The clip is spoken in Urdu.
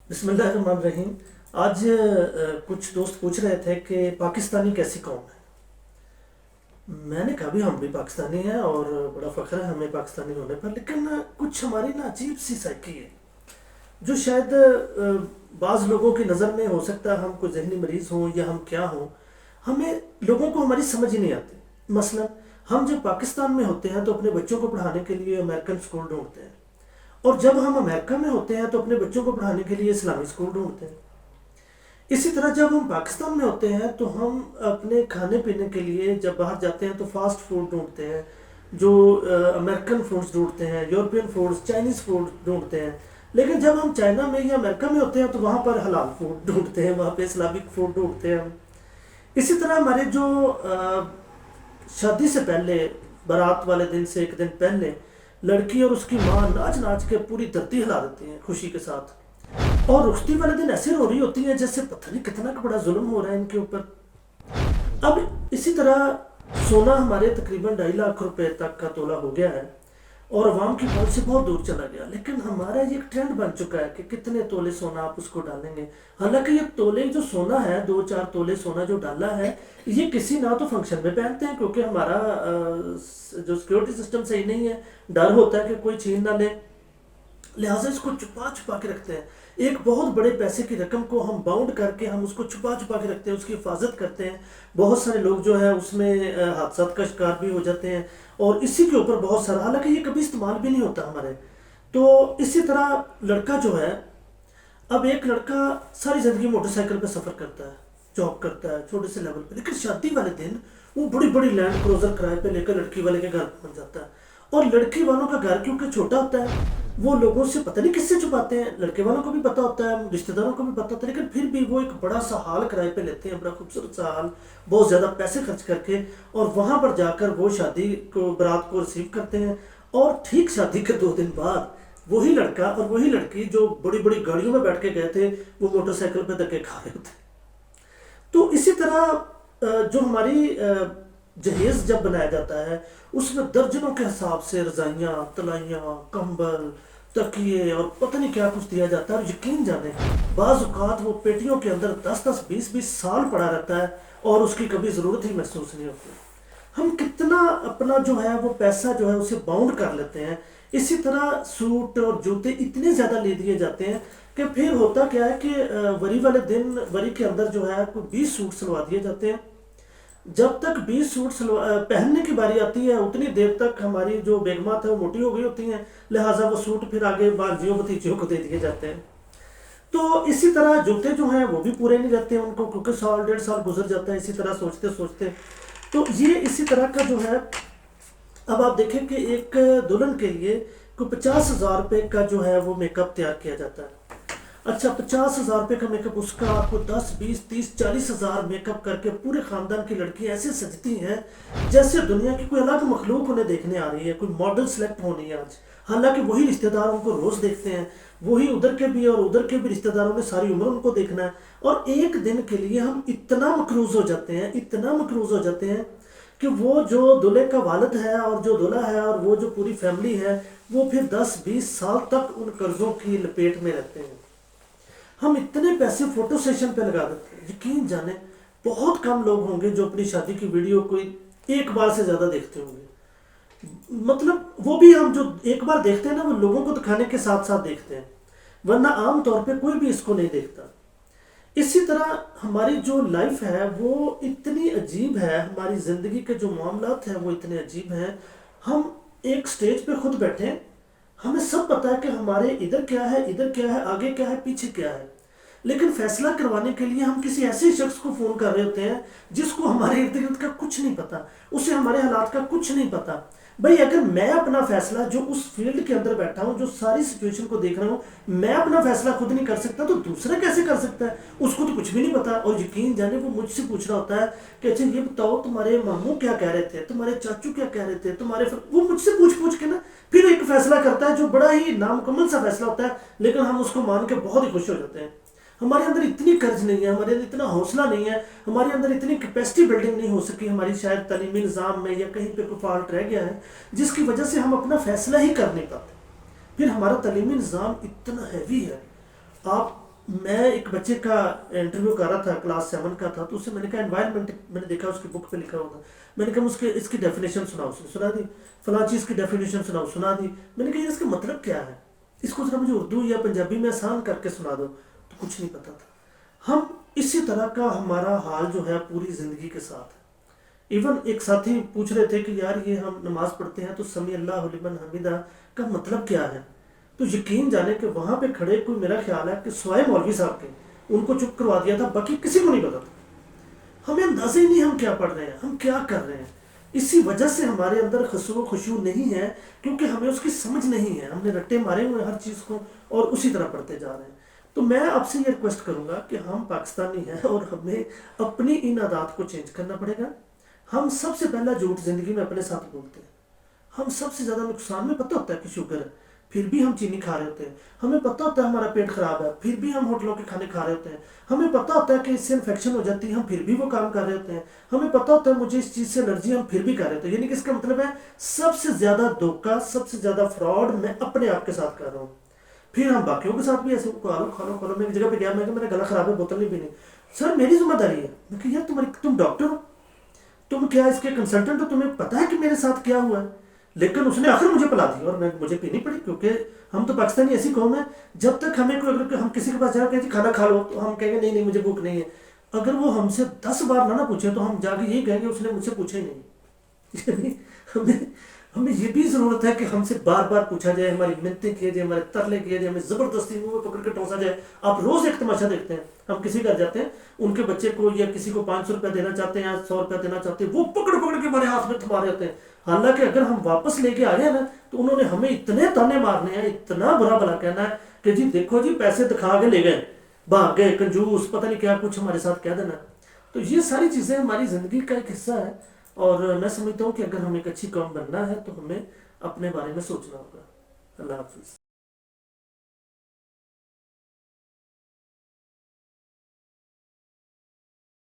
بسم اللہ الرحمن الرحیم۔ آج کچھ دوست پوچھ رہے تھے کہ پاکستانی کیسی قوم ہے۔ میں نے کہا بھی ہم بھی پاکستانی ہیں اور بڑا فخر ہے ہمیں پاکستانی ہونے پر، لیکن کچھ ہماری نا عجیب سی سائیکی ہے جو شاید بعض لوگوں کی نظر میں ہو سکتا ہے ہم کوئی ذہنی مریض ہوں یا ہم کیا ہوں، ہمیں لوگوں کو ہماری سمجھ ہی نہیں آتی۔ مثلا ہم جب پاکستان میں ہوتے ہیں تو اپنے بچوں کو پڑھانے کے لیے امریکن اسکول ڈھونڈتے ہیں، اور جب ہم امریکہ میں ہوتے ہیں تو اپنے بچوں کو پڑھانے کے لیے اسلامی اسکول ڈھونڈتے ہیں۔ اسی طرح جب ہم پاکستان میں ہوتے ہیں تو ہم اپنے کھانے پینے کے لیے جب باہر جاتے ہیں تو فاسٹ فوڈ ڈھونڈتے ہیں، جو امریکن فوڈز ڈھونڈتے ہیں، یورپین فوڈز، چائنیز فوڈ ڈھونڈتے ہیں۔ لیکن جب ہم چائنا میں یا امریکہ میں ہوتے ہیں تو وہاں پر حلال فوڈ ڈھونڈتے ہیں، وہاں پہ اسلامک فوڈ ڈھونڈتے ہیں ہم۔ اسی طرح ہمارے جو شادی سے پہلے، بارات والے دن سے ایک دن پہلے، لڑکی اور اس کی ماں ناچ ناچ کے پوری دھرتی ہلا دیتی ہیں خوشی کے ساتھ، اور رخصتی والے دن ایسے رو رہی ہوتی ہیں جیسے پتہ نہیں کتنا بڑا ظلم ہو رہا ہے ان کے اوپر۔ اب اسی طرح سونا ہمارے تقریباً 2.5 لاکھ روپے تک کا تولہ ہو گیا ہے اور عوام کی پہنچ سے بہت دور چلا گیا، لیکن ہمارا یہ ایک ٹرینڈ بن چکا ہے کہ کتنے تولے سونا آپ اس کو ڈالیں گے۔ حالانکہ یہ تولے جو سونا ہے، 2-4 تولے سونا جو ڈالا ہے، یہ کسی نہ تو فنکشن میں پہنتے ہیں کیونکہ ہمارا جو سیکورٹی سسٹم صحیح نہیں ہے، ڈر ہوتا ہے کہ کوئی چھین نہ لے، لہٰذا اس کو چھپا چھپا کے رکھتے ہیں۔ ایک بہت بڑے پیسے کی رقم کو ہم باؤنڈ کر کے ہم اس کو چھپا چھپا کے رکھتے ہیں، اس کی حفاظت کرتے ہیں۔ بہت سارے لوگ جو ہے اس میں حادثات کا شکار بھی ہو جاتے ہیں، اور اسی کے اوپر بہت سارا، حالانکہ یہ کبھی استعمال بھی نہیں ہوتا ہمارے۔ تو اسی طرح لڑکا جو ہے، اب ایک لڑکا ساری زندگی موٹر سائیکل پہ سفر کرتا ہے، جاب کرتا ہے چھوٹے سے لیول پہ، لیکن شادی والے دن وہ بڑی بڑی لینڈ کروزر کرائے پہ لے کر لڑکی والے کے گھر پہنچ جاتا ہے۔ اور لڑکی والوں کا گھر کیونکہ چھوٹا ہوتا ہے، وہ لوگوں سے پتہ نہیں کس سے چھپاتے ہیں، لڑکے والوں کو بھی پتہ ہوتا ہے، رشتہ داروں کو بھی پتہ ہوتا ہے، لیکن پھر بھی وہ ایک بڑا سا ہال کرائے پہ لیتے ہیں، بڑا خوبصورت سا ہال، بہت زیادہ پیسے خرچ کر کے، اور وہاں پر جا کر وہ شادی کو، برات کو ریسیو کرتے ہیں۔ اور ٹھیک شادی کے 2 دن بعد وہی لڑکا اور وہی لڑکی جو بڑی بڑی گاڑیوں میں بیٹھ کے گئے تھے، وہ موٹر سائیکل پہ دھکے کھا رہے ہوتے ہیں۔ تو اسی طرح جو ہماری جہیز جب بنایا جاتا ہے، اس میں درجنوں کے حساب سے رضائیاں، تلائیاں، کمبل، تکیے اور پتہ نہیں کیا کچھ دیا جاتا ہے، اور یقین جانے بعض اوقات وہ پیٹیوں کے اندر 10-10 20-20 سال پڑا رہتا ہے اور اس کی کبھی ضرورت ہی محسوس نہیں ہوتی۔ ہم کتنا اپنا جو ہے وہ پیسہ جو ہے اسے باؤنڈ کر لیتے ہیں۔ اسی طرح سوٹ اور جوتے اتنے زیادہ لے دیے جاتے ہیں کہ پھر ہوتا کیا ہے کہ وری والے دن وری کے اندر جو ہے کوئی 20 سوٹ سلوا دیے جاتے ہیں۔ جب تک 20 سوٹ پہننے کی باری آتی ہے، اتنی دیر تک ہماری جو بیگمات ہیں وہ موٹی ہو گئی ہوتی ہیں، لہٰذا وہ سوٹ پھر آگے بانجیوں بھتیجیوں کو دے دیے جاتے ہیں۔ تو اسی طرح جوتے جو ہیں وہ بھی پورے نہیں رہتے ان کو، کیونکہ 1.5 سال گزر جاتا ہے اسی طرح سوچتے سوچتے۔ تو یہ اسی طرح کا جو ہے، اب آپ دیکھیں کہ ایک دلہن کے لیے کوئی 50,000 روپے کا جو ہے وہ میک اپ تیار کیا جاتا ہے۔ اچھا 50,000 روپے کا میک اپ، اس کا آپ کو 10-20-30-40 ہزار میک اپ کر کے پورے خاندان کی لڑکیاں ایسے سجتی ہیں جیسے دنیا کی کوئی الگ مخلوق انہیں دیکھنے آ رہی ہے، کوئی ماڈل سلیکٹ ہونی ہے آج۔ حالانکہ وہی رشتہ دار ان کو روز دیکھتے ہیں، وہی ادھر کے بھی اور ادھر کے بھی رشتہ داروں نے ساری عمر ان کو دیکھنا ہے، اور ایک دن کے لیے ہم اتنا مقروض ہو جاتے ہیں، اتنا مقروض ہو جاتے ہیں کہ وہ جو دلہے کا والد ہے اور جو دلہا ہے اور وہ جو پوری فیملی ہے، وہ پھر 10-20 سال تک ان قرضوں کی لپیٹ میں رہتے ہیں۔ ہم اتنے پیسے فوٹو سیشن پہ لگا دیتے ہیں، یقین جانے بہت کم لوگ ہوں گے جو اپنی شادی کی ویڈیو کوئی ایک بار سے زیادہ دیکھتے ہوں گے۔ مطلب وہ بھی ہم جو ایک بار دیکھتے ہیں نا، وہ لوگوں کو دکھانے کے ساتھ ساتھ دیکھتے ہیں، ورنہ عام طور پہ کوئی بھی اس کو نہیں دیکھتا۔ اسی طرح ہماری جو لائف ہے وہ اتنی عجیب ہے، ہماری زندگی کے جو معاملات ہیں وہ اتنے عجیب ہیں۔ ہم ایک سٹیج پہ خود بیٹھے، ہمیں سب پتہ ہے کہ ہمارے ادھر کیا ہے، ادھر کیا ہے، آگے کیا ہے، پیچھے کیا ہے، لیکن فیصلہ کروانے کے لیے ہم کسی ایسے شخص کو فون کر رہے ہوتے ہیں جس کو ہمارے ارد گرد کا کچھ نہیں پتا، اسے ہمارے حالات کا کچھ نہیں پتا۔ بھائی اگر میں اپنا فیصلہ، جو اس فیلڈ کے اندر بیٹھا ہوں، جو ساری سچویشن کو دیکھ رہا ہوں، میں اپنا فیصلہ خود نہیں کر سکتا تو دوسرا کیسے کر سکتا ہے؟ اس کو تو کچھ بھی نہیں پتا، اور یقین جانے وہ مجھ سے پوچھ رہا ہوتا ہے کہ اچھا یہ بتاؤ تمہارے ماموں کیا کہہ رہے تھے، تمہارے چاچو کیا کہہ رہے تھے، وہ مجھ سے پوچھ پوچھ کے نا پھر ایک فیصلہ کرتا ہے جو بڑا ہی نامکمل سا فیصلہ ہوتا ہے، لیکن ہم اس کو مان کے بہت ہی خوش ہو جاتے ہیں۔ ہمارے اندر اتنی کرج نہیں ہے، ہمارے اندر اتنا حوصلہ نہیں ہے، ہمارے اندر اتنی کیپیسٹی بلڈنگ نہیں ہو سکی، ہماری شاید تعلیمی نظام میں یا کہیں پہ کوئی فالٹ رہ گیا ہے جس کی وجہ سے ہم اپنا فیصلہ ہی کر نہیں پاتے۔ پھر ہمارا تعلیمی نظام اتنا ہیوی ہے، آپ میں ایک بچے کا انٹرویو کر رہا تھا، کلاس 7 کا تھا، تو اس سے میں نے کہا انوائرمنٹ، میں نے دیکھا اس کی بک پہ لکھا ہوا تھا، میں نے کہا اس کی ڈیفینیشن سناؤ، اس نے سنا دی، فلاں چیز کی ڈیفینیشن سناؤ، سنا دی، میں نے کہا یہ اس کا مطلب کیا ہے، اس کو ذرا مجھے اردو یا پنجابی میں آسان کر کے سنا دو، تو کچھ نہیں پتا تھا۔ ہم اسی طرح کا ہمارا حال جو ہے پوری زندگی کے ساتھ ہے۔ ایون ایک ساتھی پوچھ رہے تھے کہ یار یہ ہم نماز پڑھتے ہیں تو سمیع اللہ لمن حمیدہ کا مطلب کیا ہے، تو یقین جانے کہ وہاں پہ کھڑے کوئی، میرا خیال ہے کہ سوائے مولوی صاحب کے، ان کو چپ کروا دیا تھا، باقی کسی کو نہیں پتا تھا۔ ہمیں اندازہ ہی نہیں ہم کیا پڑھ رہے ہیں، ہم کیا کر رہے ہیں۔ اسی وجہ سے ہمارے اندر خشوع و خشوع نہیں ہے، کیونکہ ہمیں اس کی سمجھ نہیں ہے، ہم نے رٹے مارے ہوئے ہر چیز کو اور اسی طرح پڑھتے جا رہے ہیں۔ تو میں آپ سے یہ ریکویسٹ کروں گا کہ ہم پاکستانی ہیں اور ہمیں اپنی ان عادات کو چینج کرنا پڑے گا۔ ہم سب سے پہلا جھوٹ زندگی میں اپنے ساتھ بولتے ہیں۔ ہم سب سے زیادہ نقصان میں پتہ ہوتا ہے کہ شوگر ہے، پھر بھی ہم چینی کھا رہے ہوتے ہیں۔ ہمیں پتہ ہوتا ہے ہمارا پیٹ خراب ہے، پھر بھی ہم ہوٹلوں کے کھانے کھا رہے ہوتے ہیں۔ ہمیں پتہ ہوتا ہے کہ اس سے انفیکشن ہو جاتی ہے، ہم پھر بھی وہ کام کر رہے ہوتے ہیں۔ ہمیں پتہ ہوتا ہے مجھے اس چیز سے الرجی، ہم پھر بھی کر رہے ہوتے ہیں۔ یعنی کہ اس کا مطلب ہے سب سے زیادہ دھوکہ، سب سے زیادہ فراڈ میں اپنے آپ کے ساتھ کر رہا ہوں۔ پھر ہم باقیوں کے ساتھ بھی ایسے کھا لو۔ میں ایک جگہ پہ گیا، میں کہ میرا گلا خراب ہے، بوتل نہیں پینی، سر میری ذمہ داری ہے۔ میں کہ یار تم ڈاکٹر ہو، تم کیا اس کے کنسلٹنٹ ہو، تمہیں پتہ ہے کہ میرے ساتھ کیا ہوا ہے؟ لیکن اس نے آخر مجھے پلا دی اور مجھے پینی پڑی، کیونکہ ہم تو پاکستانی ایسی قوم ہے، جب تک ہمیں کوئی، اگر ہم کسی کے پاس جا کے کھانا کھا لو تو ہم کہیں گے نہیں نہیں مجھے بھوک نہیں ہے۔ اگر وہ ہم سے 10 بار نہ پوچھے تو ہم جا کے یہی کہیں گے اس نے مجھ سے پوچھا ہی نہیں۔ یعنی ہمیں یہ بھی ضرورت ہے کہ ہم سے بار بار پوچھا جائے، ہماری منتیں کیے جائے، ہمارے ترلے کیے جائے، ہمیں زبردستی منہ میں پکڑ کے ٹونسا جائے۔ آپ روز ایک تماشا دیکھتے ہیں، ہم کسی گھر جاتے ہیں، ان کے بچے کو یا کسی کو 500 روپے دینا چاہتے ہیں یا 100 روپے دینا چاہتے ہیں، وہ پکڑ پکڑ کے ہمارے ہاتھ میں تھما رہے ہوتے ہیں۔ حالانکہ اگر ہم واپس لے کے آ گئے نا تو انہوں نے ہمیں اتنے تانے مارنے ہیں، اتنا برا بھلا کہنا ہے کہ جی دیکھو جی پیسے دکھا کے لے گئے، بھاگ گئے، کنجوس، پتہ نہیں کیا کچھ ہمارے ساتھ کہہ دینا۔ تو یہ ساری چیزیں ہماری زندگی کا ایک حصہ ہے، اور میں سمجھتا ہوں کہ اگر ہمیں ایک اچھی قوم بننا ہے تو ہمیں اپنے بارے میں سوچنا ہوگا۔ اللہ حافظ۔